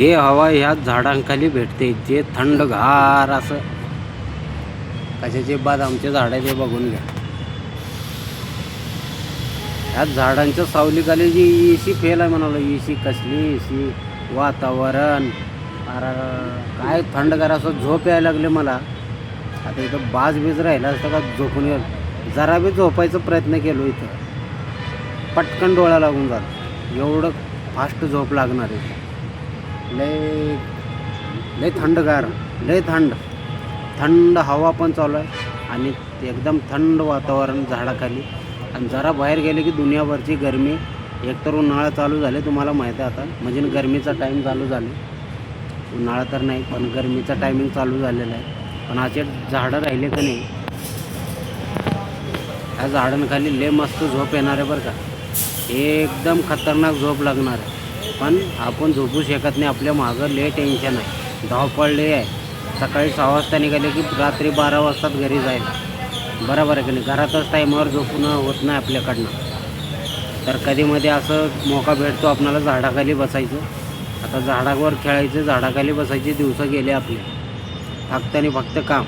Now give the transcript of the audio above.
जे हवा ह्या झाडांखाली भेटते, जे थंडगार असं. कशाचे बाद आमचे झाड आहे ते बघून घ्या. ह्या झाडांच्या सावलीखाली जी एसी फेल आहे म्हणाला. एसी कसली एसी वातावरण. अरे काय थंडगार असं झोप यायला लागले मला. आता इथं बाज बीज राहिला असतं का झोपून येईल. जरा बी झोपायचा प्रयत्न केलो इथं पटकन डोळा लागून जात. एवढं फास्ट झोप लागणार आहे. लय लय थंडगार, लय थंड हवा पण चालू आहे आणि एकदम थंड वातावरण झाडाखाली. आणि जरा बाहेर गेले की दुनियाभरची गरमी. एकतर उन्हाळा चालू झाले तुम्हाला माहिती आहे आता. म्हणजे गरमीचा टाईम चालू झाले. उन्हाळा तर नाही पण गरमीचा टायमिंग चालू झालेला आहे. पण असे झाडं राहिले का नाही, ह्या झाडांखाली लय मस्त झोप येणार आहे बरं का. एकदम खतरनाक झोप लागणार आहे. पण आपण झोपू शकत नाही. आपल्या मागं लय टेन्शन आहे, धावपळ लय आहे. सकाळी 6 वाजता निघाले की रात्री 12 वाजताच घरी जायला. बरोबर आहे की नाही. घरातच टाईमावर झोपून होत नाही आपल्याकडनं. तर कधीमध्ये असं मौका भेटतो आपल्याला झाडाखाली बसायचं. आता झाडावर खेळायचं, झाडाखाली बसायचे दिवस गेले आपले. फक्त आणि फक्त काम.